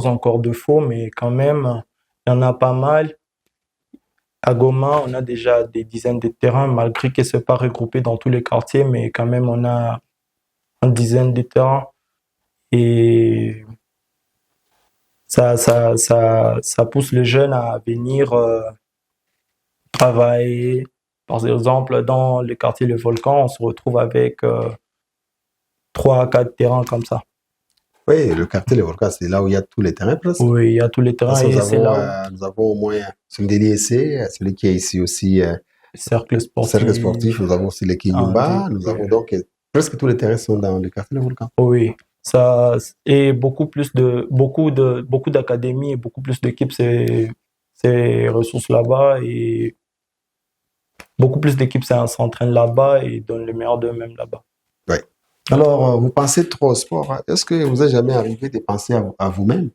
encore de faux, mais quand même, il y en a pas mal. À Goma, on a déjà des dizaines de terrains, malgré que ce n'est pas regroupé dans tous les quartiers, mais quand même, on a une dizaine de terrains. Et ça pousse les jeunes à venir travailler. Par exemple, dans le quartier Le Volcan, on se retrouve avec 3 à 4 terrains comme ça. Oui, le quartier Le Volcan, c'est là où il y a tous les terrains presque. Oui, il y a tous les terrains. Parce que Et c'est là nous avons au moins celui de l'IEC, celui qui est ici aussi, où cercle sportif. cercle sportif, nous avs aussi les Kinyumba, nous avons donc presque tous les terrains sont dans le quartier Le Volcan. Oui, ça et beaucoup d'académies et beaucoup plus d'équipes ces ressources là-bas et beaucoup plus d'équipes s'entraînent là-bas et donnent le meilleur d'eux-mêmes là-bas. Oui. Alors, vous pensez trop au sport, hein? Est-ce que vous est jamais arrivé de penser à vous-même?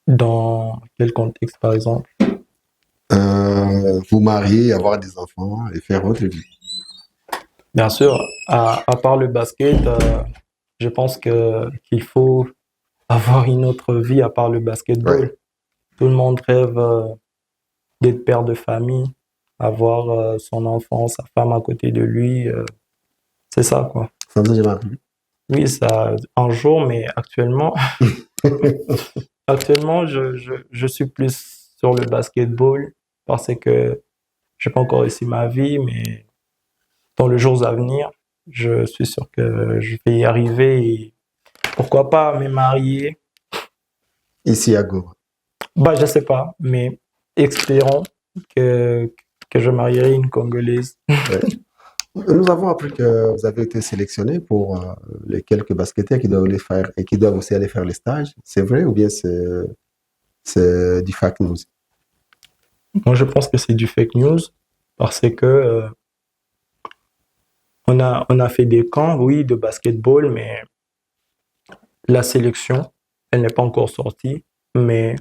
Dans quel contexte, par exemple? Vous marier, avoir des enfants et faire votre vie. Bien sûr, à part le basket, je pense qu'il faut avoir une autre vie à part le basketball. Ouais. Tout le monde rêve d'être père de famille, avoir son enfant, sa femme à côté de lui. C'est ça, quoi. Ça vous est jamais arrivé? Oui, ça, un jour, mais actuellement, je suis plus sur le basketball parce que je n'ai pas encore réussi ma vie, mais dans les jours à venir, je suis sûr que je vais y arriver et pourquoi pas me marier. Ici à Goma. Bah, je sais pas, mais espérons que je marierai une Congolaise. Ouais. Nous avons appris que vous avez été sélectionné pour les quelques basketteurs qui doivent les faire et qui doivent aussi aller faire les stages. C'est vrai ou bien c'est du fake news? Moi, je pense que c'est du fake news parce que on a fait des camps, oui, de basketball, mais la sélection, elle n'est pas encore sortie. Mais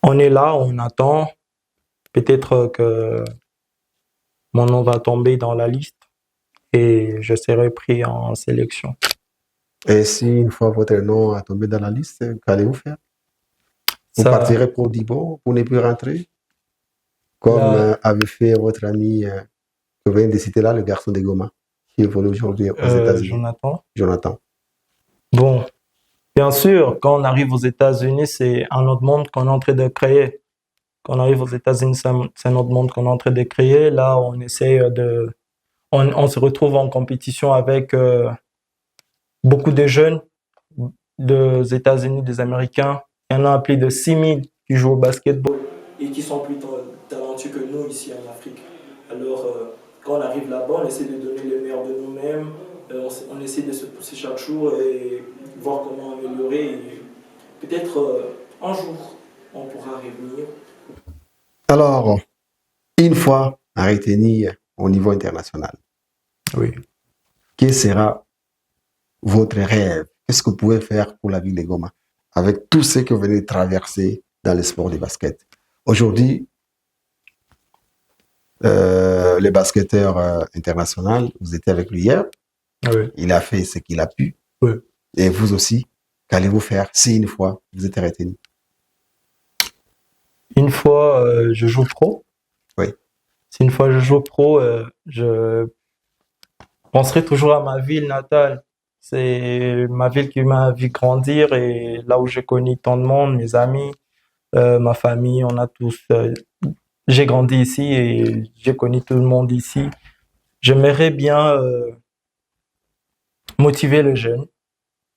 on est là, on attend. Peut-être que mon nom va tomber dans la liste et je serai pris en sélection. Et si une fois votre nom a tombé dans la liste, qu'allez-vous faire? Vous partirez pour Dibo, pour ne plus rentrer? Comme avait fait votre ami que vous venez de citer là, le garçon de Goma, qui est venu aujourd'hui aux États-Unis. Jonathan. Bon, bien sûr, quand on arrive aux États-Unis, c'est un autre monde qu'on est en train de créer. Quand on arrive aux États-Unis, c'est un autre monde qu'on est en train de créer. Là, on essaie on se retrouve en compétition avec beaucoup de jeunes des États-Unis, des Américains. Il y en a plus de 6000 qui jouent au basketball et qui sont plus talentueux que nous ici en Afrique. Alors, quand on arrive là-bas, on essaie de donner le meilleur de nous-mêmes. On essaie de se pousser chaque jour et voir comment améliorer. Et peut-être un jour, on pourra revenir. Alors, une fois à retenir au niveau international, oui. Quel sera votre rêve? Qu'est-ce que vous pouvez faire pour la ville de Goma avec tout ce que vous venez de traverser dans le sport du basket? Aujourd'hui, le basketteur international, vous étiez avec lui hier. Oui. Il a fait ce qu'il a pu. Oui. Et vous aussi, qu'allez-vous faire si une fois vous êtes retenu? Une fois je joue pro. Oui. Si une fois je joue pro, je penserai toujours à ma ville natale. C'est ma ville qui m'a vu grandir et là où j'ai connu tant de monde, mes amis, ma famille, on a tous. J'ai grandi ici et j'ai connu tout le monde ici. J'aimerais bien motiver le jeune,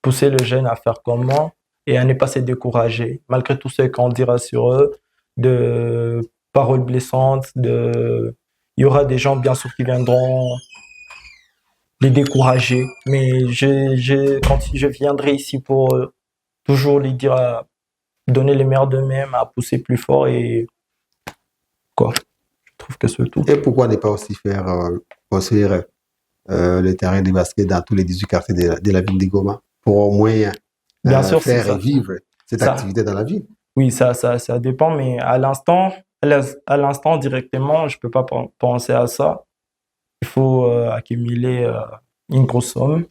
pousser le jeune à faire comme moi et à ne pas se décourager, malgré tout ce qu'on dira sur eux, de paroles blessantes, il y aura des gens bien sûr qui viendront les décourager, mais quand je viendrai ici pour toujours les dire à donner les meilleurs d'eux-mêmes, à pousser plus fort et quoi. Je trouve que c'est tout. Et pourquoi ne pas aussi faire construire le terrain de basket dans tous les 18 quartiers de la ville de Goma pour au moins bien sûr, faire vivre cette activité dans la ville? Oui, ça dépend, mais à l'instant directement, je peux pas penser à ça. Il faut accumuler une grosse somme.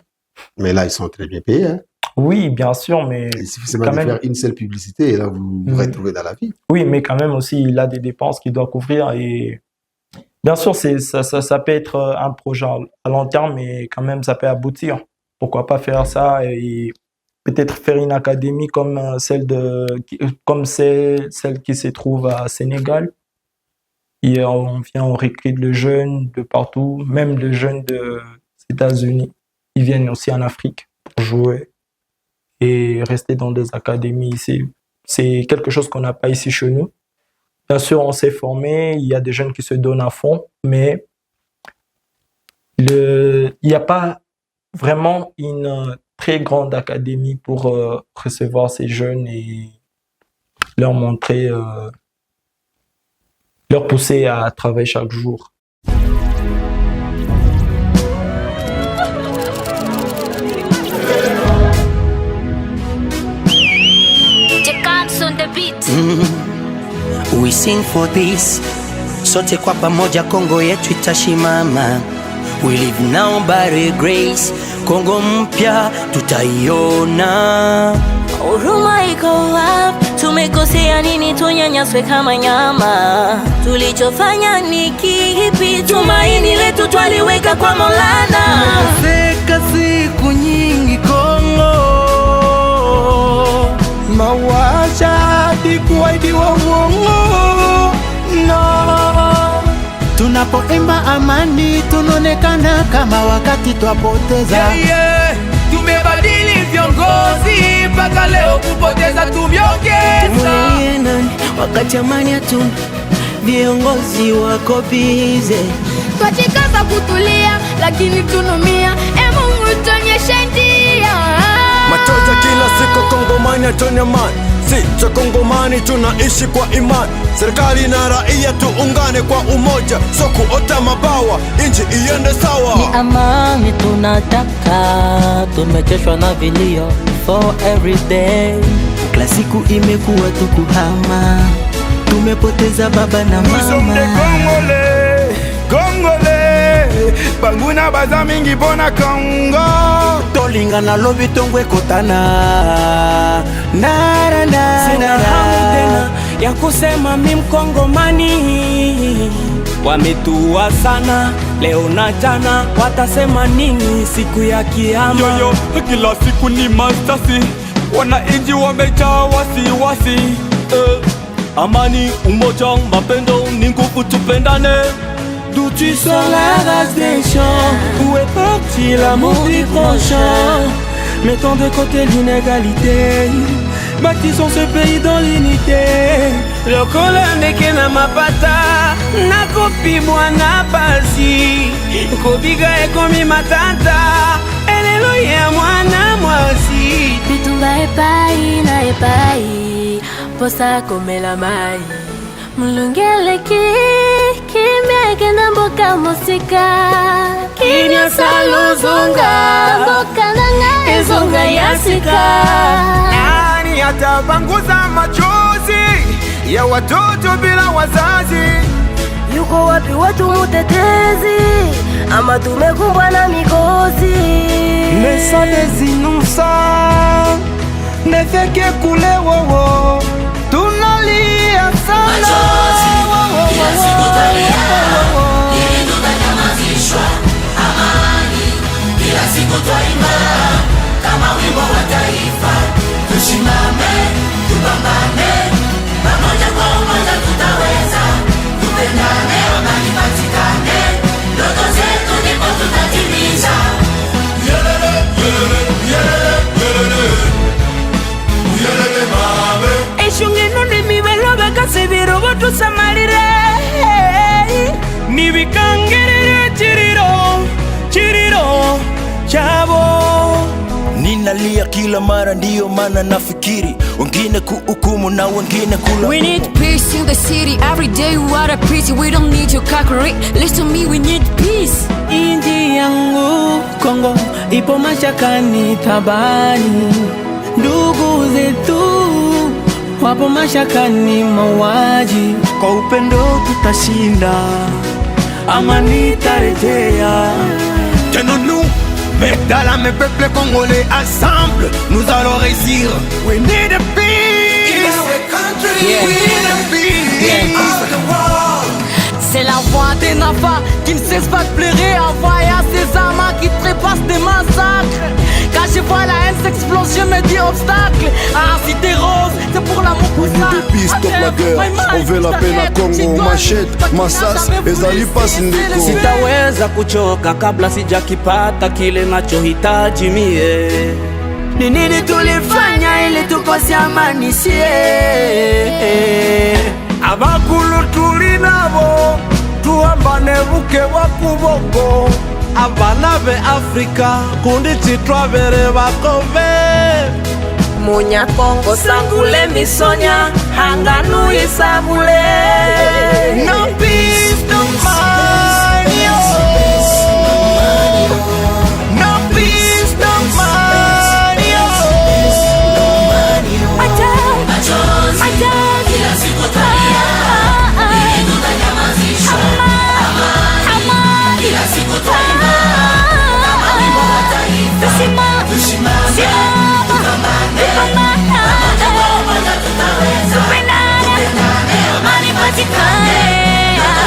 Mais là, ils sont très bien payés. Hein? Oui, bien sûr, mais il suffit seulement de faire une seule publicité et là, vous vous retrouvez dans la vie. Oui, mais quand même aussi, il a des dépenses qu'il doit couvrir et bien sûr, ça peut être un projet à long terme, mais quand même, ça peut aboutir. Pourquoi pas faire ça et peut-être faire une académie comme celle qui se trouve à Sénégal. Et on recrute le jeune de partout, même les jeunes des États-Unis. Ils viennent aussi en Afrique pour jouer et rester dans des académies ici. C'est quelque chose qu'on n'a pas ici chez nous. Bien sûr, on s'est formé, il y a des jeunes qui se donnent à fond, mais il n'y a pas vraiment une très grande académie pour recevoir ces jeunes et leur montrer, leur pousser à travailler chaque jour. We sing for peace, sote kwa pamoja Kongo yetu itashimama. We live now by grace, Kongo mpya tutaiona. Huruma iko wapi? Tumekosea nini tunyanyaswe kama nyama? Tulichofanya ni kipi? Tumaini letu twaliweka kwa Maulana. Tumefika siku nyingi Kongo, mawasha hadi kuahidiwa uongo. No, tunapoimba amani tunaonekana kama wakati twapoteza. Tumebadili viongozi mpaka leo kupoteza tumeongeza. Wakati amani hatuna, viongozi wako bize. Twajikaza kutulia lakini tunumia. Mungu tuonyeshe njia. Machozi kila siku Kongomani hatuna amani. Sisi Chakongomani tunaishi kwa imani, serikali na raia tuungane kwa umoja, so kuota mabawa, inji iende sawa. Ni amani tunataka, tumecheshwa na vilio for every day. Kila siku imekuwa tukuhama, tumepoteza baba na mama. Congolais, banguna baza mingi bona Congo. Tolinga na lobi tongwe kotana. Sina hamu tena ya kusema mi Mkongomani. Wametua sana leo na jana, watasema nini siku ya kiyama? Yoyo, kila siku ni masasi, wananchi wamejaa wasiwasi. Amani, umoja, mapendo ni nguvu, tupendane. D'où tu sors la race des champs, où est parti l'amour du prochain? Mettons de côté l'inégalité, bâtissons ce pays dans l'unité. Lokola ndeke na mapata, nakopi mwana pasi, kobiga ekomi matata, elelo ya mwana mwasi. Bitumba epai na epai, posa komela mai, mulungeleki kimya kena mboka musika, kinya saluzunga mboka nanga ezonga yasika. Nani atapanguza machozi ya watoto bila wazazi? Yuko wapi watu mutetezi, ama tumekumbwa na mikosi? Le sang des innocents ne fait qu'écouler, wowo. Tunalia sana, kila siku twalia, ili tutanyamazishwa. Amani, kila siku twaimba kama wimbo wa taifa. Tushimame, tupambane, pamoja kwa umoja tutaweza. Tupendane, amani patikane, ndoto zetu ndipo tutatimiza. Yelele, yelele, yelele, yelele, yelele mame. Eshungeno ni mibelobe kasibiro botu samarire, nibikangirire chiriro, chiriro chabo. Ninalia kila mara, ndiyo maana nafikiri wengine kuhukumu na wengine kula. We need peace in the city every day. What a pity, we don't need your cockery. Listen to me, we need peace. Inji yangu Kongo ipo mashakani tabani, ndugu zetu wapo mashakani mauaji. Kwa upendo tutashinda, amani itarejea. Tenons-nous, Megdala, mes peuples congolais, ensemble, nous allons réussir. We need a peace in our country. Yeah. We need a peace of the world. C'est la voix des Nafa qui ne cesse pas de pleurer. Envoie à ces amants qui trépassent des massacres. Quand je vois la haine s'exploser, je me dis obstacle. Ah, si t'es rose, c'est pour l'amour pour ça. We need a peace, stop la guerre. On veut la paix na Congo, machette, massas, ezali pasi ndeko. Sitaweza kuchoka kabla sijakipata kile nachohitaji mie. Ni nini tulifanya ili tukose amani sie? Abakulu tulinabo, tuambane buke wakuboko. Abana be Afrika kundi chitwa bere bakove. Munya Kongo sangule misonya, hanganu isabule. No peace, no money, no peace, no money. Kila siku twalia, ili tutanyamazishwa. Amani, kila siku twaimba kama wimbo wa taifa. Tushimame, tupambane, pamoja kwa umoja tutaweza. Tupendane, amani patikane, ndoto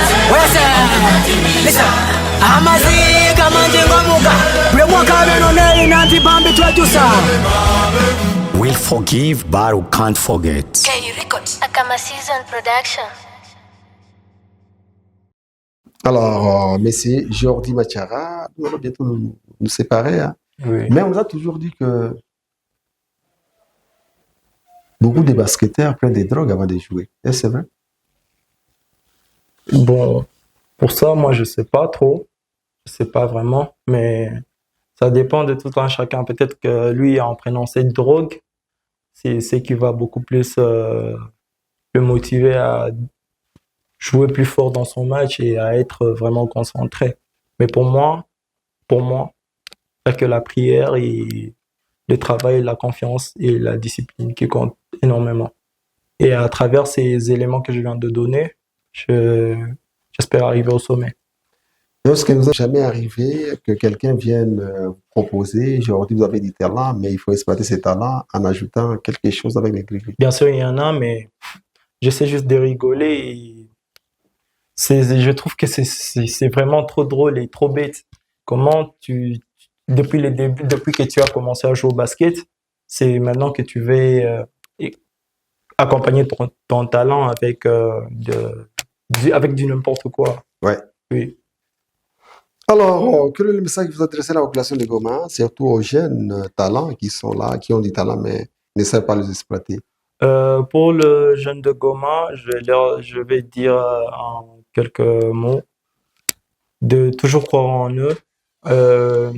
zetu tutatimiza. Amazika manjengo muka Premwaka benone inanti bambi twetusa. We'll forgive but we can't forget. Akama Season Production. Alors, Messi, Jordi Machara, nous allons bientôt nous séparer. Hein. Oui. Mais on nous a toujours dit que beaucoup de basketteurs prennent des drogues avant de jouer. Est-ce que c'est vrai? Bon, pour ça, moi, je sais pas trop. Je sais pas vraiment, mais ça dépend de tout un chacun. Peut-être que lui, en prenant cette drogue, c'est ce qui va beaucoup plus le motiver à jouer plus fort dans son match et à être vraiment concentré. Mais pour moi, il n'y a que la prière et le travail, la confiance et la discipline qui comptent énormément. Et à travers ces éléments que je viens de donner, j'espère arriver au sommet. Est-ce qu'il ne vous est jamais arrivé que quelqu'un vienne vous proposer, aujourd'hui vous avez du talent, mais il faut exploiter ces talents en ajoutant quelque chose avec les gris-gris? Bien sûr, il y en a, mais j'essaie juste de rigoler. Et je trouve que c'est vraiment trop drôle et trop bête. Comment depuis le début, depuis que tu as commencé à jouer au basket, c'est maintenant que tu veux accompagner ton talent avec du n'importe quoi. Ouais. Oui. Alors, quel est le message que vous adressez à la population de Goma, surtout aux jeunes talents qui sont là, qui ont du talent, mais ne savent pas les exploiter? Pour le jeune de Goma, je vais dire en quelques mots de toujours croire en eux, de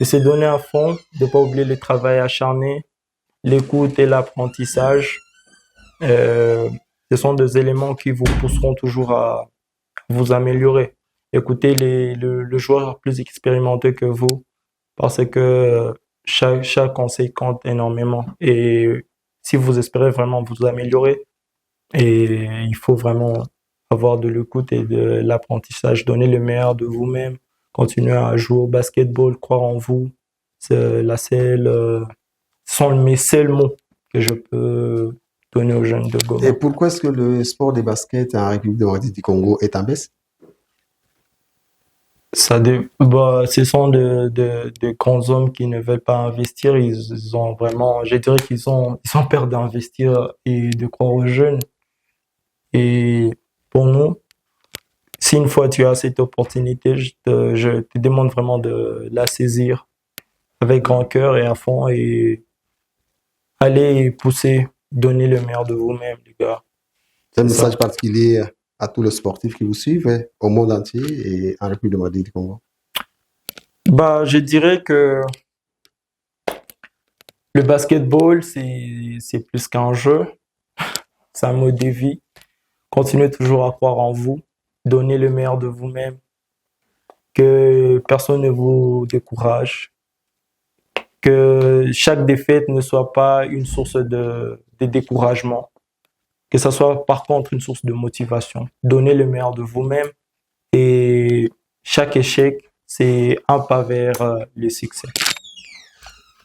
se donner à fond, de ne pas oublier le travail acharné, l'écoute et l'apprentissage. Ce sont des éléments qui vous pousseront toujours à vous améliorer. Écoutez le joueur plus expérimenté que vous, parce que chaque conseil compte énormément. Et si vous espérez vraiment vous améliorer, et il faut vraiment avoir de l'écoute et de l'apprentissage, donner le meilleur de vous-même, continuer à jouer au basketball, croire en vous. Ce sont mes seuls mots que je peux donner aux jeunes de Goma. Et pourquoi est-ce que le sport de basket en République démocratique du Congo est en baisse? Ce sont de grands hommes qui ne veulent pas investir. Ils ont vraiment, je dirais qu'ils ont peur d'investir et de croire aux jeunes. Et pour nous, si une fois tu as cette opportunité, je te demande vraiment de la saisir avec grand cœur et à fond et aller pousser, donner le meilleur de vous-même, les gars. C'est un message particulier à tous les sportifs qui vous suivent au monde entier et en République démocratique du Congo? Je dirais que le basketball, c'est plus qu'un jeu. C'est un mode de vie. Continuez toujours à croire en vous. Donnez le meilleur de vous-même. Que personne ne vous décourage. Que chaque défaite ne soit pas une source de découragement. Que ça soit par contre une source de motivation. Donnez le meilleur de vous-même et chaque échec, c'est un pas vers le succès.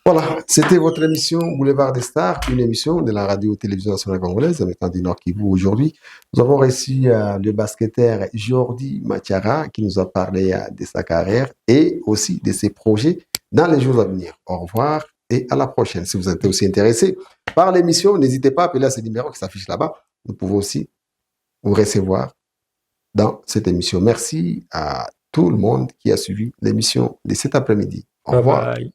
Voilà, c'était votre émission Boulevard des Stars, une émission de la radio-télévision nationale congolaise, en étant du Nord Kivu. Aujourd'hui, nous avons reçu le basketteur Jordi Matiara qui nous a parlé de sa carrière et aussi de ses projets dans les jours à venir. Au revoir et à la prochaine. Si vous êtes aussi intéressé par l'émission, n'hésitez pas à appeler à ce numéro qui s'affiche là-bas. Vous pouvez aussi vous recevoir dans cette émission. Merci à tout le monde qui a suivi l'émission de cet après-midi. Au revoir. Bye.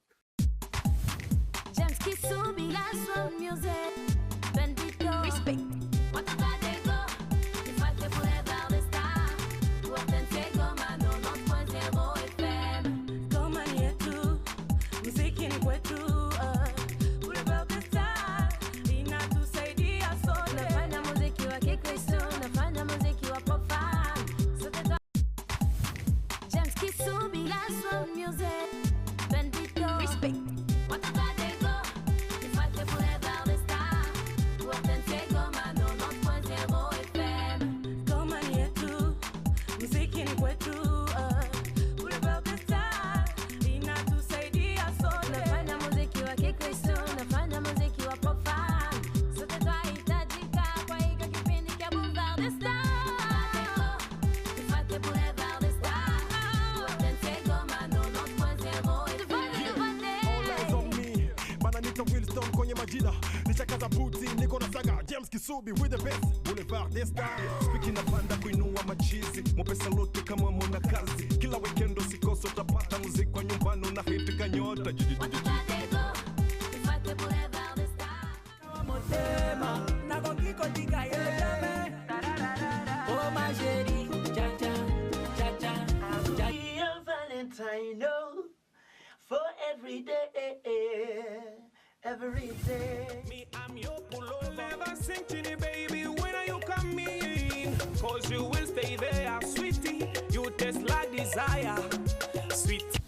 James Kisubi with the best Boulevard des Stars. Speaking na panda kuinua machizi, mopesa lote kama mwana kazi. Kila weekend usikosa utapata muziki kwa nyumbani na hit kanyota. Oh ma chérie, cha cha cha cha. Valentine, no, for every day. every day. Me, I'm your pullover. Never sink to the baby when are you coming? Cause you will stay there, sweetie. You taste like desire, sweet.